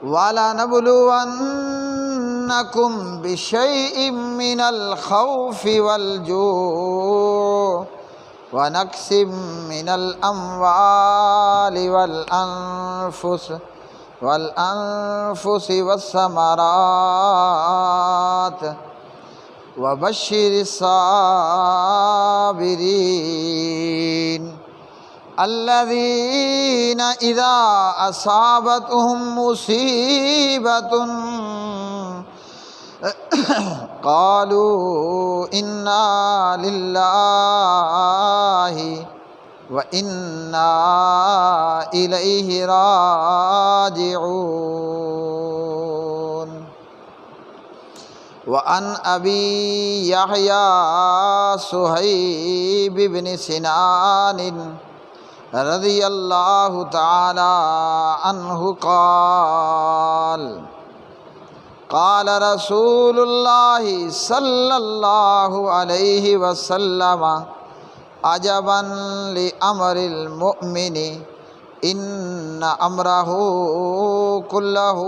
وَلَنَبْلُوَنَّكُمْ بِشَيْءٍ مِّنَ الْخَوْفِ وَالْجُوعِ وَنَقْصٍ مِّنَ الْأَمْوَالِ وَالْأَنفُسِ وَالثَّمَرَاتِ وَبَشِّرِ الصَّابِرِينَ الَّذِينَ إِذَا أَصَابَتْهُم مُّصِيبَةٌ قَالُوا إِنَّا لِلَّهِ وَإِنَّا إِلَيْهِ راجعون۔ وعن أبي يحيى صهيب بن سنان رضی اللہ تعالی عنہ قال قال رسول اللہ صلی اللہ علیہ وسلم عجبا لأمر المؤمن ان امرہ کلہ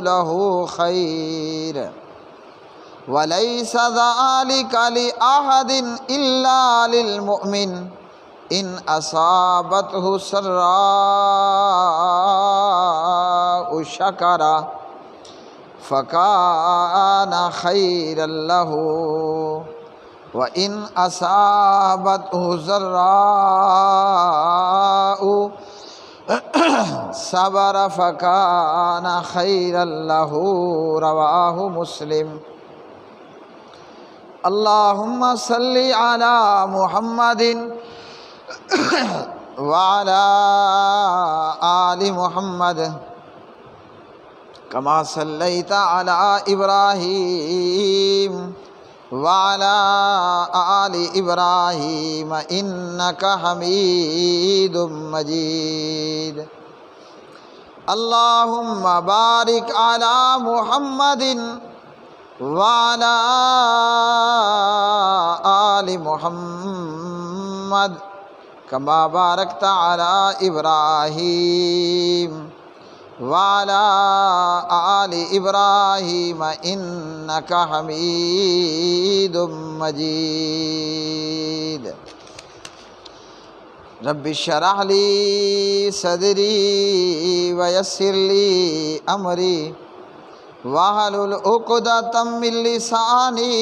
لہ خیر ولیس ذلک لأحد الا للمؤمن ان اصابتہ سراء شکر فکان خیرا لہ وان اصابتہ ضراء صبر فکان خیرا لہ رواہ مسلم۔ اللہم صلی علی محمد وعلى آل محمد كما صليت على إبراهيم وعلى آل إبراهيم إنك حميد مجيد۔ اللهم بارك على محمد وعلى آل محمد كما باركت على إبراهيم وعلى آل إبراهيم إنك حميد مجيد۔ رب اشرح لي صدري ويسر لي أمري واحلل عقدة من لساني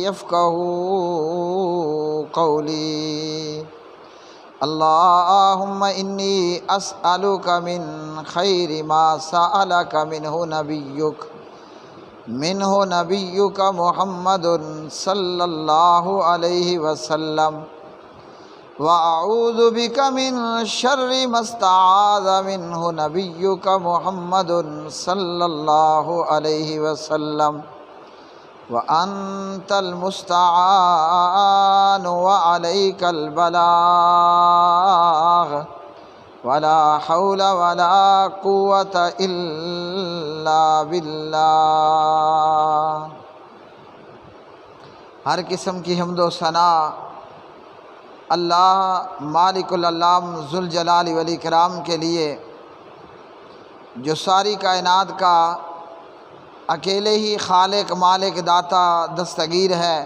يفقهوا قولي۔ اللهم إني أسألك من خير ما سألك منه نبيك محمد صلى الله عليه وسلم وأعوذ بك من شر ما استعاذ منه نبيك محمد صلى الله عليه وسلم وأنت المستعان وعليك البلاغ ولا حول ولا قوة إلا بالله۔ ہر قسم کی حمد و ثنا اللہ مالک العلام ذوالجلال والاکرام کے لیے، جو ساری کائنات کا اکیلے ہی خالق مالک داتا دستگیر ہے۔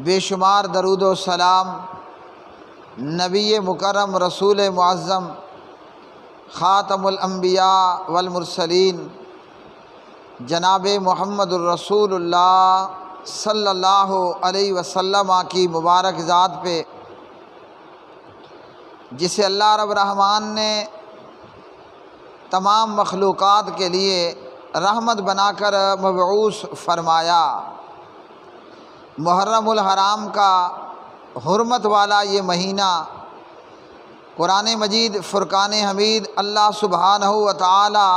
بے شمار درود و سلام نبی مکرم رسول معظم خاتم الانبیاء والمرسلین جناب محمد الرسول اللہ صلی اللہ علیہ وسلم کی مبارک ذات پہ، جسے اللہ رب الرحمن نے تمام مخلوقات کے لیے رحمت بنا کر مبعوث فرمایا۔ محرم الحرام کا حرمت والا یہ مہینہ قرآن مجید فرقان حمید اللہ سبحانہ و تعالی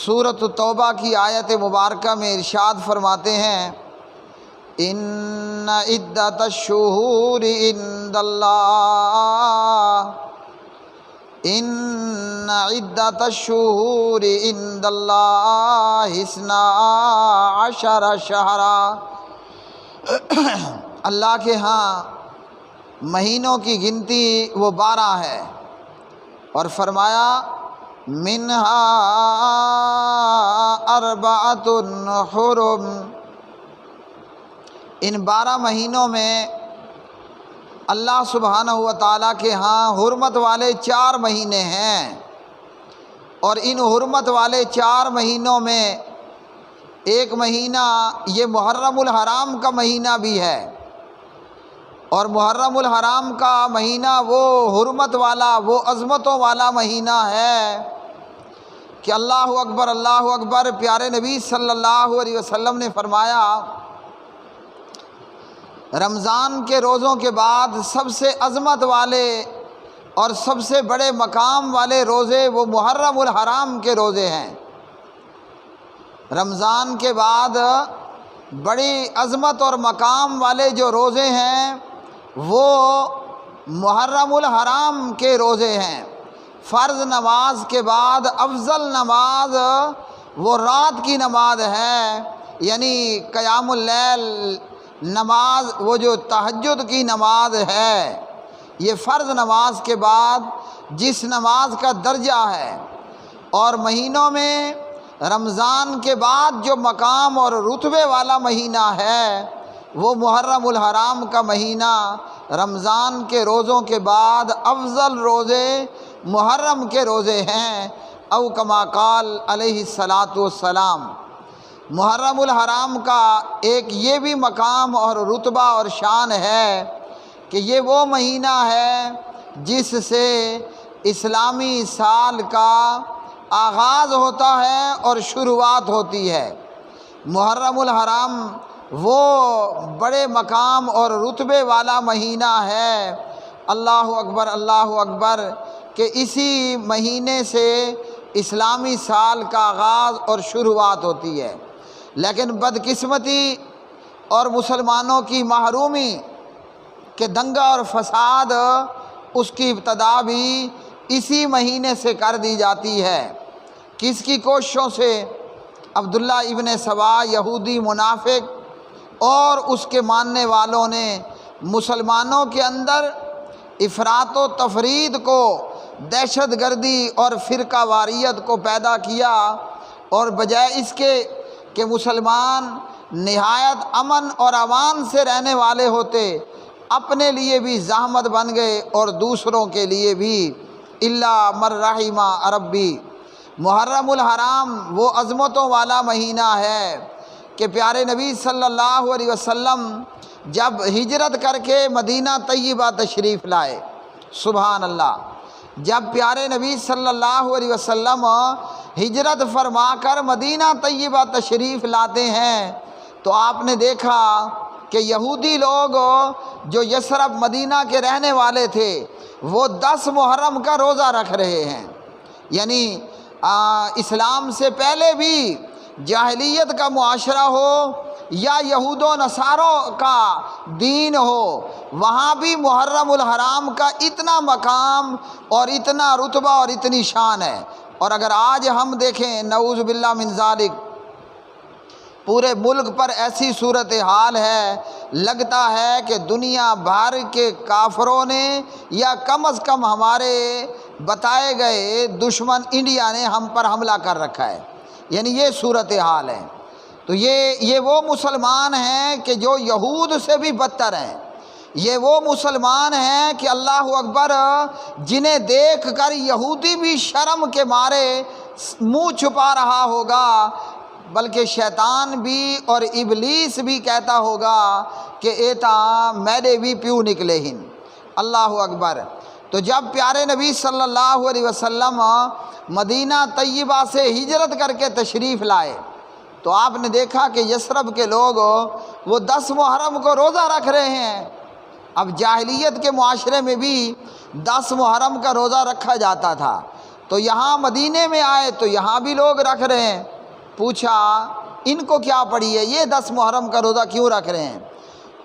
سورۃ التوبہ کی آیت مبارکہ میں ارشاد فرماتے ہیں، ان عدۃ الشہور عند اللہ ان عدۃ الشہور عند اللہ 12 شہرا۔ اللہ کے ہاں مہینوں کی گنتی وہ 12 ہے، اور فرمایا منہا اربعۃ حرم، ان 12 مہینوں میں اللہ سبحانہ و تعالیٰ کے ہاں حرمت والے 4 مہینے ہیں، اور ان حرمت والے 4 مہینوں میں ایک مہینہ یہ محرم الحرام کا مہینہ بھی ہے، اور محرم الحرام کا مہینہ وہ حرمت والا، وہ عظمتوں والا مہینہ ہے کہ اللہ اکبر، پیارے نبی صلی اللہ علیہ وسلم نے فرمایا رمضان کے روزوں کے بعد سب سے عظمت والے اور سب سے بڑے مقام والے روزے وہ محرم الحرام کے روزے ہیں۔ رمضان کے بعد بڑی عظمت اور مقام والے جو روزے ہیں وہ محرم الحرام کے روزے ہیں۔ فرض نماز کے بعد افضل نماز وہ رات کی نماز ہے، یعنی قیام اللیل نماز، وہ جو تہجد کی نماز ہے، یہ فرض نماز کے بعد جس نماز کا درجہ ہے۔ اور مہینوں میں رمضان کے بعد جو مقام اور رتبے والا مہینہ ہے وہ محرم الحرام کا مہینہ، رمضان کے روزوں کے بعد افضل روزے محرم کے روزے ہیں، او کما قال علیہ الصلاۃ والسلام۔ محرم الحرام کا ایک یہ بھی مقام اور رتبہ اور شان ہے کہ یہ وہ مہینہ ہے جس سے اسلامی سال کا آغاز ہوتا ہے اور شروعات ہوتی ہے۔ محرم الحرام وہ بڑے مقام اور رتبے والا مہینہ ہے، اللہ اکبر، کہ اسی مہینے سے اسلامی سال کا آغاز اور شروعات ہوتی ہے۔ لیکن بدقسمتی اور مسلمانوں کی محرومی کہ دنگا اور فساد اس کی ابتدا بھی اسی مہینے سے کر دی جاتی ہے۔ کس کی کوششوں سے؟ عبداللہ ابن سبا یہودی منافق اور اس کے ماننے والوں نے مسلمانوں کے اندر افراط و تفرید کو، دہشت گردی اور فرقہ واریت کو پیدا کیا، اور بجائے اس کے کہ مسلمان نہایت امن اور امان سے رہنے والے ہوتے، اپنے لیے بھی زحمت بن گئے اور دوسروں کے لیے بھی، الا من رحم ربی۔ محرم الحرام وہ عظمتوں والا مہینہ ہے کہ پیارے نبی صلی اللہ علیہ وسلم جب ہجرت کر کے مدینہ طیبہ تشریف لائے، سبحان اللہ، جب پیارے نبی صلی اللہ علیہ وسلم ہجرت فرما کر مدینہ طیبہ تشریف لاتے ہیں تو آپ نے دیکھا کہ یہودی لوگ جو یثرب مدینہ کے رہنے والے تھے وہ 10 محرم کا روزہ رکھ رہے ہیں، یعنی اسلام سے پہلے بھی جاہلیت کا معاشرہ ہو یا یہود و نصاروں کا دین ہو، وہاں بھی محرم الحرام کا اتنا مقام اور اتنا رتبہ اور اتنی شان ہے۔ اور اگر آج ہم دیکھیں نعوذ باللہ من ذالک، پورے ملک پر ایسی صورتحال ہے، لگتا ہے کہ دنیا بھر کے کافروں نے یا کم از کم ہمارے بتائے گئے دشمن انڈیا نے ہم پر حملہ کر رکھا ہے، یعنی یہ صورتحال ہے۔ تو یہ وہ مسلمان ہیں کہ جو یہود سے بھی بدتر ہیں، یہ وہ مسلمان ہیں کہ اللہ اکبر، جنہیں دیکھ کر یہودی بھی شرم کے مارے منہ چھپا رہا ہوگا، بلکہ شیطان بھی اور ابلیس بھی کہتا ہوگا کہ ایتا میرے بھی پیو نکلے ہن، اللہ اکبر۔ تو جب پیارے نبی صلی اللہ علیہ وسلم مدینہ طیبہ سے ہجرت کر کے تشریف لائے تو آپ نے دیکھا کہ یثرب کے لوگ وہ 10 محرم کو روزہ رکھ رہے ہیں۔ اب جاہلیت کے معاشرے میں بھی 10 محرم کا روزہ رکھا جاتا تھا، تو یہاں مدینے میں آئے تو یہاں بھی لوگ رکھ رہے ہیں۔ پوچھا ان کو کیا پڑی ہے، یہ 10 محرم کا روزہ کیوں رکھ رہے ہیں؟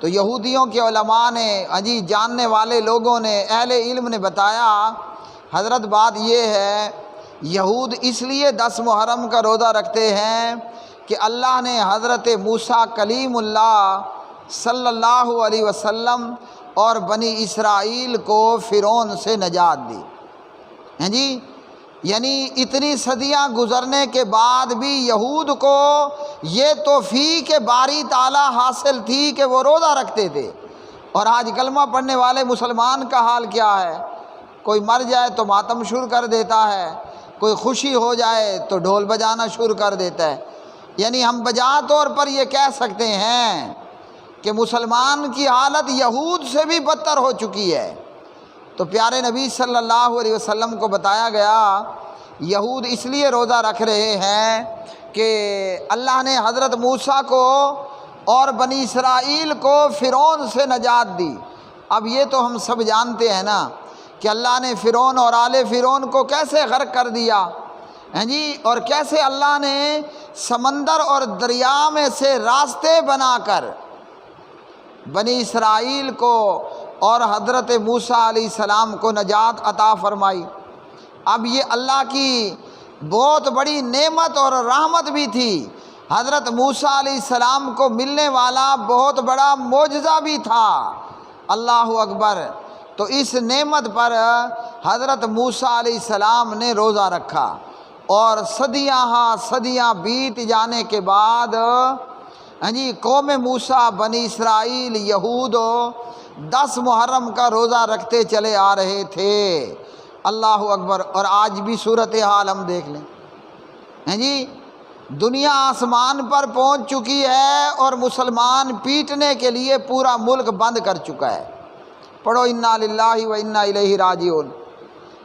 تو یہودیوں کے علماء نے، جاننے والے لوگوں نے، اہل علم نے بتایا، حضرت بات یہ ہے، یہود اس لیے 10 محرم کا روزہ رکھتے ہیں کہ اللہ نے حضرت موسیٰ کلیم اللہ صلی اللہ علیہ وسلم اور بنی اسرائیل کو فرعون سے نجات دی۔ ہیں جی، یعنی اتنی صدیاں گزرنے کے بعد بھی یہود کو یہ توفیق باری تعالیٰ حاصل تھی کہ وہ روزہ رکھتے تھے، اور آج کلمہ پڑھنے والے مسلمان کا حال کیا ہے؟ کوئی مر جائے تو ماتم شروع کر دیتا ہے، کوئی خوشی ہو جائے تو ڈھول بجانا شروع کر دیتا ہے۔ یعنی ہم بجا طور پر یہ کہہ سکتے ہیں کہ مسلمان کی حالت یہود سے بھی بدتر ہو چکی ہے۔ تو پیارے نبی صلی اللہ علیہ وسلم کو بتایا گیا یہود اس لیے روزہ رکھ رہے ہیں کہ اللہ نے حضرت موسیٰ کو اور بنی اسرائیل کو فرعون سے نجات دی۔ اب یہ تو ہم سب جانتے ہیں نا کہ اللہ نے فرعون اور آل فرعون کو کیسے غرق کر دیا، ہیں جی، اور کیسے اللہ نے سمندر اور دریا میں سے راستے بنا کر بنی اسرائیل کو اور حضرت موسیٰ علیہ السلام کو نجات عطا فرمائی۔ اب یہ اللہ کی بہت بڑی نعمت اور رحمت بھی تھی، حضرت موسیٰ علیہ السلام کو ملنے والا بہت بڑا معجزہ بھی تھا۔ اللہ اکبر۔ تو اس نعمت پر حضرت موسیٰ علیہ السلام نے روزہ رکھا، اور صدیاں بیت جانے کے بعد جی قوم موسیٰ، بنی اسرائیل، یہود 10 محرم کا روزہ رکھتے چلے آ رہے تھے۔ اللہ اکبر۔ اور آج بھی صورتحال ہم دیکھ لیں، ہیں جی، دنیا آسمان پر پہنچ چکی ہے اور مسلمان پیٹنے کے لیے پورا ملک بند کر چکا ہے۔ پڑھو انا للہ و انا الیہ راجعون۔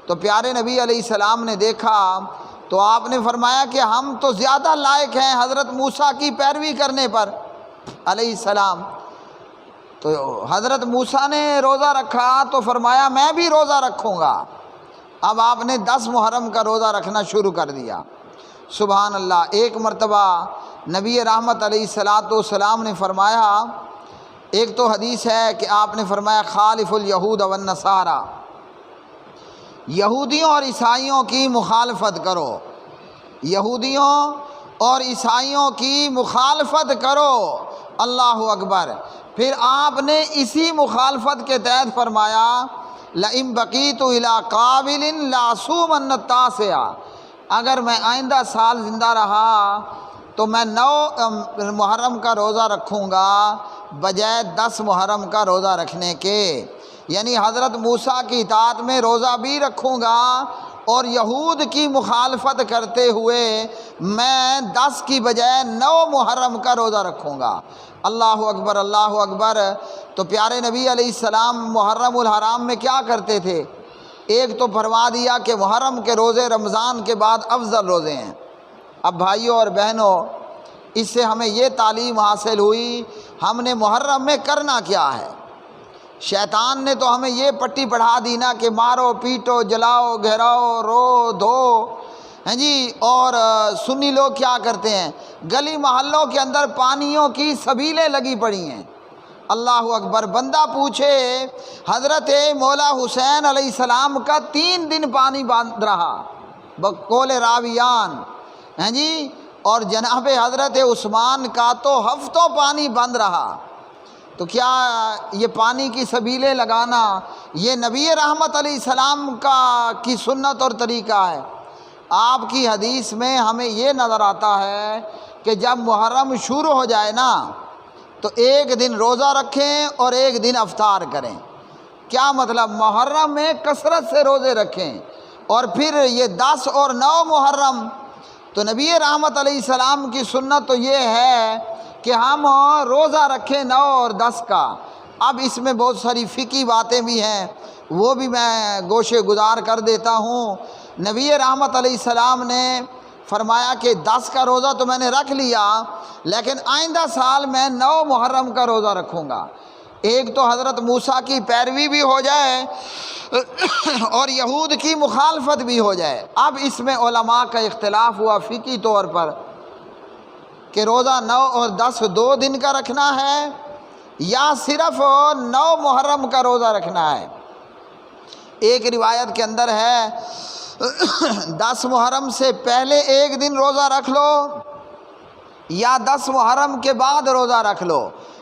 تو پیارے نبی علیہ السلام نے دیکھا تو آپ نے فرمایا کہ ہم تو زیادہ لائق ہیں حضرت موسیٰ کی پیروی کرنے پر علیہ السلام۔ تو حضرت موسیٰ نے روزہ رکھا تو فرمایا میں بھی روزہ رکھوں گا۔ اب آپ نے 10 محرم کا روزہ رکھنا شروع کر دیا۔ سبحان اللہ۔ ایک مرتبہ نبی رحمت علیہ السلام نے فرمایا، ایک تو حدیث ہے کہ آپ نے فرمایا خالف الیہود والنصارى، یہودیوں اور عیسائیوں کی مخالفت کرو، یہودیوں اور عیسائیوں کی مخالفت کرو۔ اللہ اکبر۔ پھر آپ نے اسی مخالفت کے تحت فرمایا لئن بقیت الی قابل لأصومن التاسع، اگر میں آئندہ سال زندہ رہا تو میں 9 محرم کا روزہ رکھوں گا بجائے 10 محرم کا روزہ رکھنے کے۔ یعنی حضرت موسیٰ کی اطاعت میں روزہ بھی رکھوں گا اور یہود کی مخالفت کرتے ہوئے میں 10 کی بجائے 9 محرم کا روزہ رکھوں گا۔ اللہ اکبر، اللہ اکبر۔ تو پیارے نبی علیہ السلام محرم الحرام میں کیا کرتے تھے؟ ایک تو فرما دیا کہ محرم کے روزے رمضان کے بعد افضل روزے ہیں۔ اب بھائیوں اور بہنوں، اس سے ہمیں یہ تعلیم حاصل ہوئی ہم نے محرم میں کرنا کیا ہے۔ شیطان نے تو ہمیں یہ پٹی پڑھا دی نا کہ مارو پیٹو جلاؤ گھراؤ رو دھو، ہیں جی، اور سنی لوگ کیا کرتے ہیں، گلی محلوں کے اندر پانیوں کی سبیلیں لگی پڑی ہیں۔ اللہ اکبر۔ بندہ پوچھے حضرت مولا حسین علیہ السلام کا 3 دن پانی بند رہا بقول راویان، ہیں جی، اور جناب حضرت عثمان کا تو ہفتوں پانی بند رہا۔ تو کیا یہ پانی کی سبیلیں لگانا یہ نبی رحمت علیہ السلام کی سنت اور طریقہ ہے؟ آپ کی حدیث میں ہمیں یہ نظر آتا ہے کہ جب محرم شروع ہو جائے نا تو 1 دن روزہ رکھیں اور 1 دن افطار کریں۔ کیا مطلب؟ محرم میں کثرت سے روزے رکھیں، اور پھر یہ 10 اور 9 محرم تو نبی رحمت علیہ السلام کی سنت تو یہ ہے کہ ہم روزہ رکھیں 9 اور 10 کا۔ اب اس میں بہت ساری فقہی باتیں بھی ہیں، وہ بھی میں گوشے گزار کر دیتا ہوں۔ نبی رحمت علیہ السلام نے فرمایا کہ 10 کا روزہ تو میں نے رکھ لیا، لیکن آئندہ سال میں 9 محرم کا روزہ رکھوں گا۔ ایک تو حضرت موسیٰ کی پیروی بھی ہو جائے اور یہود کی مخالفت بھی ہو جائے۔ اب اس میں علماء کا اختلاف ہوا فقہی طور پر کہ روزہ 9 اور 10 2 دن کا رکھنا ہے یا صرف 9 محرم کا روزہ رکھنا ہے۔ ایک روایت کے اندر ہے 10 محرم سے پہلے 1 دن روزہ رکھ لو یا 10 محرم کے بعد روزہ رکھ لو،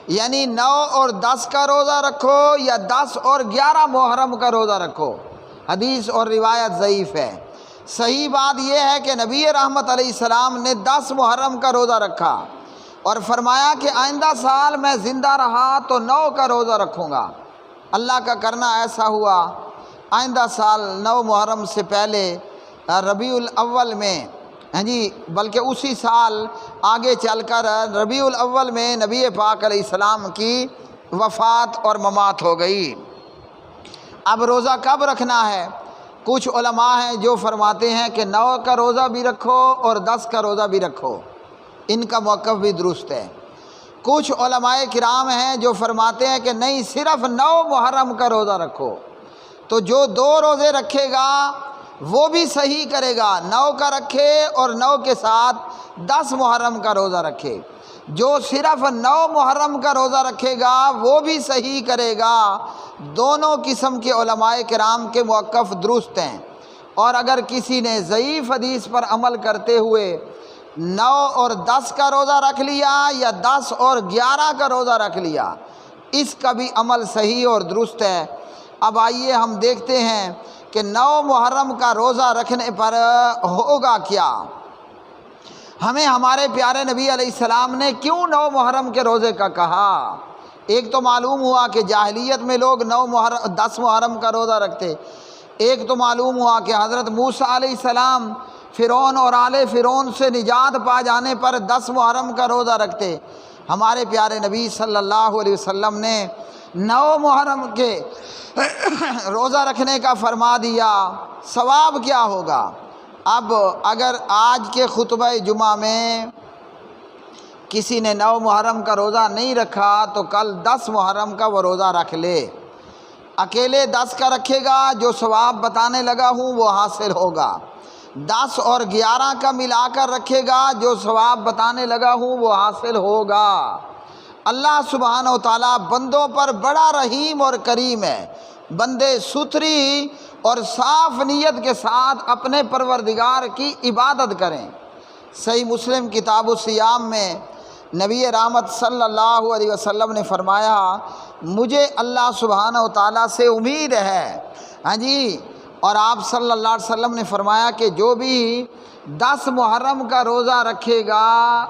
یعنی 9 اور 10 کا روزہ رکھو یا 10 اور 11 محرم کا روزہ رکھو۔ حدیث اور روایت ضعیف ہے۔ صحیح بات یہ ہے کہ نبی رحمت علیہ السلام نے 10 محرم کا روزہ رکھا اور فرمایا کہ آئندہ سال میں زندہ رہا تو 9 کا روزہ رکھوں گا۔ اللہ کا کرنا ایسا ہوا، آئندہ سال 9 محرم سے پہلے ربیع الاول میں بلکہ اسی سال آگے چل کر ربیع الاول میں نبی پاک علیہ السلام کی وفات اور ممات ہو گئی۔ اب روزہ کب رکھنا ہے؟ کچھ علماء ہیں جو فرماتے ہیں کہ 9 کا روزہ بھی رکھو اور 10 کا روزہ بھی رکھو، ان کا موقف بھی درست ہے۔ کچھ علماء کرام ہیں جو فرماتے ہیں کہ نہیں، صرف 9 محرم کا روزہ رکھو۔ تو جو 2 روزے رکھے گا وہ بھی صحیح کرے گا، 9 کا رکھے اور 9 کے ساتھ 10 محرم کا روزہ رکھے۔ جو صرف 9 محرم کا روزہ رکھے گا وہ بھی صحیح کرے گا۔ دونوں قسم کے علماء کرام کے موقف درست ہیں۔ اور اگر کسی نے ضعیف حدیث پر عمل کرتے ہوئے 9 اور 10 کا روزہ رکھ لیا یا 10 اور 11 کا روزہ رکھ لیا، اس کا بھی عمل صحیح اور درست ہے۔ اب آئیے ہم دیکھتے ہیں کہ 9 محرم کا روزہ رکھنے پر ہوگا کیا۔ ہمیں ہمارے پیارے نبی علیہ السلام نے کیوں 9 محرم کے روزے کا کہا؟ ایک تو معلوم ہوا کہ جاہلیت میں لوگ 10 محرم کا روزہ رکھتے۔ ایک تو معلوم ہوا کہ حضرت موسیٰ علیہ السلام فرعون اور آل فرعون سے نجات پا جانے پر 10 محرم کا روزہ رکھتے۔ ہمارے پیارے نبی صلی اللہ علیہ وسلم نے 9 محرم کے روزہ رکھنے کا فرما دیا، ثواب کیا ہوگا؟ اب اگر آج کے خطبہ جمعہ میں کسی نے 9 محرم کا روزہ نہیں رکھا تو کل 10 محرم کا وہ روزہ رکھ لے۔ اکیلے 10 کا رکھے گا، جو ثواب بتانے لگا ہوں وہ حاصل ہوگا۔ 10 اور 11 کا ملا کر رکھے گا، جو ثواب بتانے لگا ہوں وہ حاصل ہوگا۔ اللہ سبحانہ و تعالیٰ بندوں پر بڑا رحیم اور کریم ہے۔ بندے ستھری اور صاف نیت کے ساتھ اپنے پروردگار کی عبادت کریں۔ صحیح مسلم کتاب الصیام میں نبی رحمت صلی اللہ علیہ وسلم نے فرمایا، مجھے اللہ سبحانہ و تعالیٰ سے امید ہے اور آپ صلی اللہ علیہ وسلم نے فرمایا کہ جو بھی 10 محرم کا روزہ رکھے گا،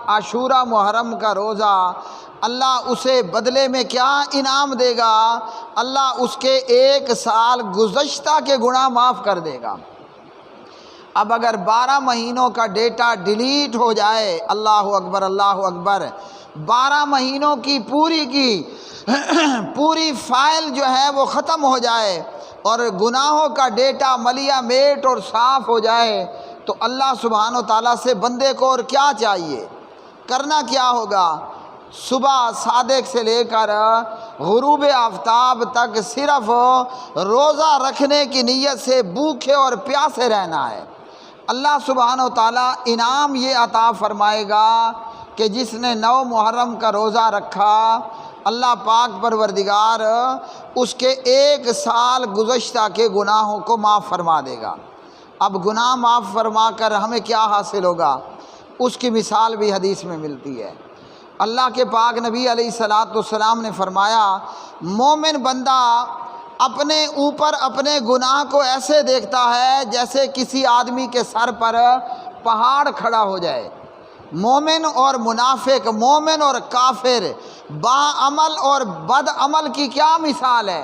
عاشورہ محرم کا روزہ، اللہ اسے بدلے میں کیا انعام دے گا؟ اللہ اس کے 1 سال گزشتہ کے گناہ معاف کر دے گا۔ اب اگر 12 مہینوں کا ڈیٹا ڈیلیٹ ہو جائے، اللہ اکبر اللہ اکبر، 12 مہینوں کی پوری فائل جو ہے وہ ختم ہو جائے اور گناہوں کا ڈیٹا ملیا میٹ اور صاف ہو جائے، تو اللہ سبحانہ و تعالیٰ سے بندے کو اور کیا چاہیے؟ کرنا کیا ہوگا؟ صبح صادق سے لے کر غروب آفتاب تک صرف روزہ رکھنے کی نیت سے بھوکے اور پیاسے رہنا ہے۔ اللہ سبحانہ و تعالیٰ انعام یہ عطا فرمائے گا کہ جس نے 9 محرم کا روزہ رکھا، اللہ پاک پروردگار اس کے 1 سال گزشتہ کے گناہوں کو معاف فرما دے گا۔ اب گناہ معاف فرما کر ہمیں کیا حاصل ہوگا؟ اس کی مثال بھی حدیث میں ملتی ہے۔ اللہ کے پاک نبی علیہ الصلاۃ والسلام نے فرمایا، مومن بندہ اپنے اوپر اپنے گناہ کو ایسے دیکھتا ہے جیسے کسی آدمی کے سر پر پہاڑ کھڑا ہو جائے۔ مومن اور منافق، مومن اور کافر، باعمل اور بد عمل کی کیا مثال ہے؟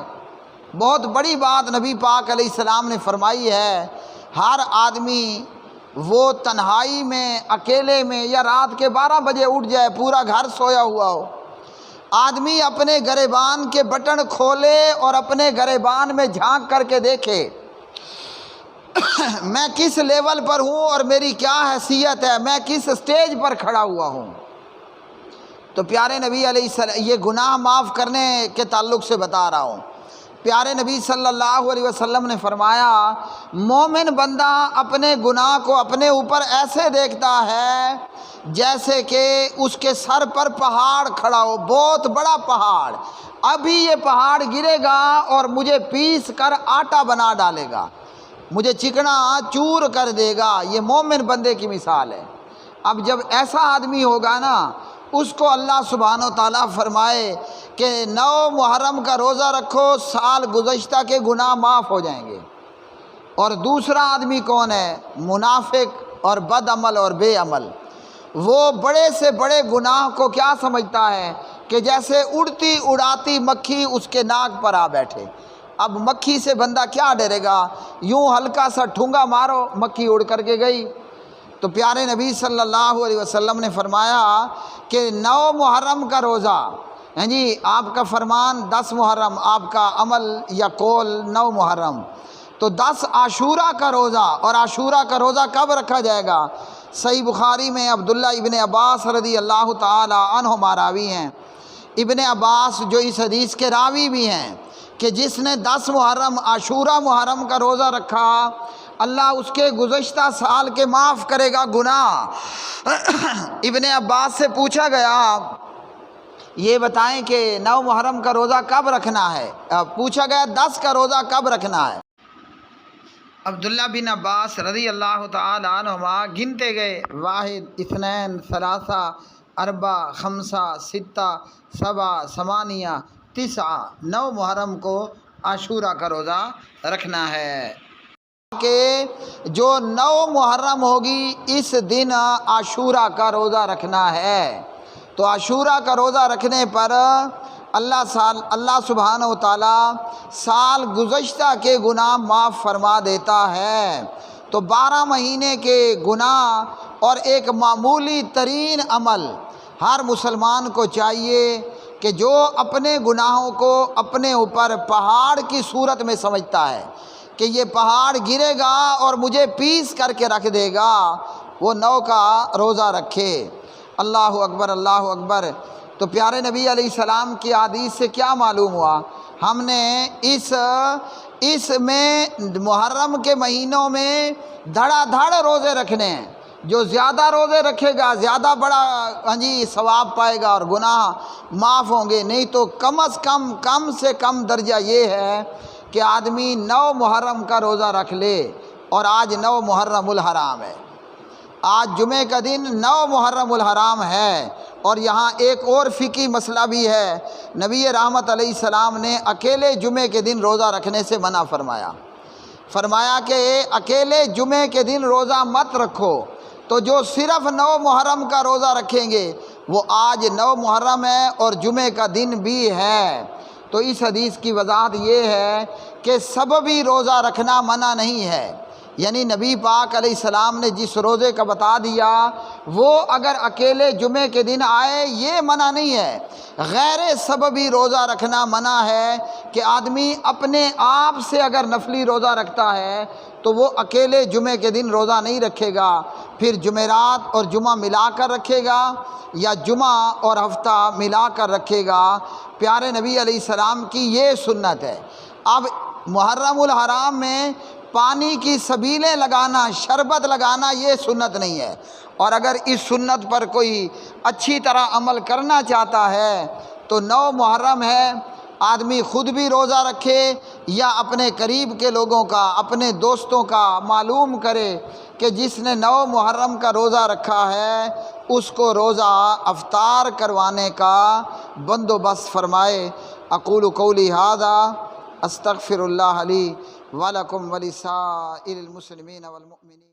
بہت بڑی بات نبی پاک علیہ السلام نے فرمائی ہے۔ ہر آدمی وہ تنہائی میں، اکیلے میں، یا رات کے 12 بجے اٹھ جائے، پورا گھر سویا ہوا ہو، آدمی اپنے گریبان کے بٹن کھولے اور اپنے گریبان میں جھانک کر کے دیکھے میں کس لیول پر ہوں اور میری کیا حیثیت ہے، میں کس سٹیج پر کھڑا ہوا ہوں۔ تو پیارے نبی علیہ السلام، یہ گناہ معاف کرنے کے تعلق سے بتا رہا ہوں، پیارے نبی صلی اللہ علیہ وسلم نے فرمایا، مومن بندہ اپنے گناہ کو اپنے اوپر ایسے دیکھتا ہے جیسے کہ اس کے سر پر پہاڑ کھڑا ہو، بہت بڑا پہاڑ، ابھی یہ پہاڑ گرے گا اور مجھے پیس کر آٹا بنا ڈالے گا، مجھے چکنا چور کر دے گا۔ یہ مومن بندے کی مثال ہے۔ اب جب ایسا آدمی ہوگا نا، اس کو اللہ سبحانہ و تعالیٰ فرمائے کہ 9 محرم کا روزہ رکھو، سال گزشتہ کے گناہ معاف ہو جائیں گے۔ اور دوسرا آدمی کون ہے؟ منافق اور بد عمل اور بے عمل۔ وہ بڑے سے بڑے گناہ کو کیا سمجھتا ہے کہ جیسے اڑتی اڑاتی مکھی اس کے ناک پر آ بیٹھے۔ اب مکھی سے بندہ کیا ڈرے گا؟ یوں ہلکا سا ٹھونگا مارو، مکھی اڑ کر کے گئی۔ تو پیارے نبی صلی اللہ علیہ وسلم نے فرمایا کہ 9 محرم کا روزہ، جی آپ کا فرمان 10 محرم، آپ کا عمل یا قول 9 محرم، تو 10 عاشورہ کا روزہ۔ اور عاشورہ کا روزہ کب رکھا جائے گا؟ صحیح بخاری میں عبداللہ ابن عباس رضی اللہ تعالی عنہما راوی ہیں۔ ابن عباس جو اس حدیث کے راوی بھی ہیں کہ جس نے 10 محرم عاشورہ محرم کا روزہ رکھا، اللہ اس کے گزشتہ سال کے معاف کرے گا گناہ۔ ابن عباس سے پوچھا گیا یہ بتائیں کہ 9 محرم کا روزہ کب رکھنا ہے؟ پوچھا گیا 10 کا روزہ کب رکھنا ہے؟ عبداللہ بن عباس رضی اللہ تعالی عنہما گنتے گئے، 1 2 3 4 5 6 7 8 9 9 محرم کو عاشورہ کا روزہ رکھنا ہے۔ کہ جو 9 محرم ہوگی اس دن عاشورہ کا روزہ رکھنا ہے۔ تو عاشورہ کا روزہ رکھنے پر اللہ سبحانہ و تعالیٰ سال گزشتہ کے گناہ معاف فرما دیتا ہے۔ تو 12 مہینے کے گناہ اور ایک معمولی ترین عمل ہر مسلمان کو چاہیے کہ جو اپنے گناہوں کو اپنے اوپر پہاڑ کی صورت میں سمجھتا ہے کہ یہ پہاڑ گرے گا اور مجھے پیس کر کے رکھ دے گا، وہ 9 کا روزہ رکھے۔ اللہ اکبر، اللہ اکبر۔ تو پیارے نبی علیہ السلام کی حدیث سے کیا معلوم ہوا؟ ہم نے اس میں محرم کے مہینوں میں دھڑا دھڑ روزے رکھنے ہیں۔ جو زیادہ روزے رکھے گا زیادہ بڑا ثواب پائے گا اور گناہ معاف ہوں گے، نہیں تو کم سے کم درجہ یہ ہے کہ آدمی 9 محرم کا روزہ رکھ لے۔ اور آج 9 محرم الحرام ہے، آج جمعے کا دن 9 محرم الحرام ہے۔ اور یہاں ایک اور فقہی مسئلہ بھی ہے، نبی رحمت علیہ السلام نے اکیلے جمعے کے دن روزہ رکھنے سے منع فرمایا کہ اکیلے جمعے کے دن روزہ مت رکھو۔ تو جو صرف 9 محرم کا روزہ رکھیں گے وہ آج 9 محرم ہے اور جمعے کا دن بھی ہے۔ تو اس حدیث کی وضاحت یہ ہے کہ سببی روزہ رکھنا منع نہیں ہے، یعنی نبی پاک علیہ السلام نے جس روزے کا بتا دیا وہ اگر اکیلے جمعے کے دن آئے یہ منع نہیں ہے۔ غیر سببی روزہ رکھنا منع ہے کہ آدمی اپنے آپ سے اگر نفلی روزہ رکھتا ہے تو وہ اکیلے جمعے کے دن روزہ نہیں رکھے گا، پھر جمعرات اور جمعہ ملا کر رکھے گا یا جمعہ اور ہفتہ ملا کر رکھے گا۔ پیارے نبی علیہ السلام کی یہ سنت ہے۔ اب محرم الحرام میں پانی کی سبیلیں لگانا، شربت لگانا یہ سنت نہیں ہے۔ اور اگر اس سنت پر کوئی اچھی طرح عمل کرنا چاہتا ہے تو 9 محرم ہے، آدمی خود بھی روزہ رکھے یا اپنے قریب کے لوگوں کا، اپنے دوستوں کا معلوم کرے کہ جس نے 9 محرم کا روزہ رکھا ہے اس کو روزہ افطار کروانے کا بندوبست فرمائے۔ اقول قولی ھذا استغفر اللہ لی ولکم ولسائر المسلمین والمؤمنین۔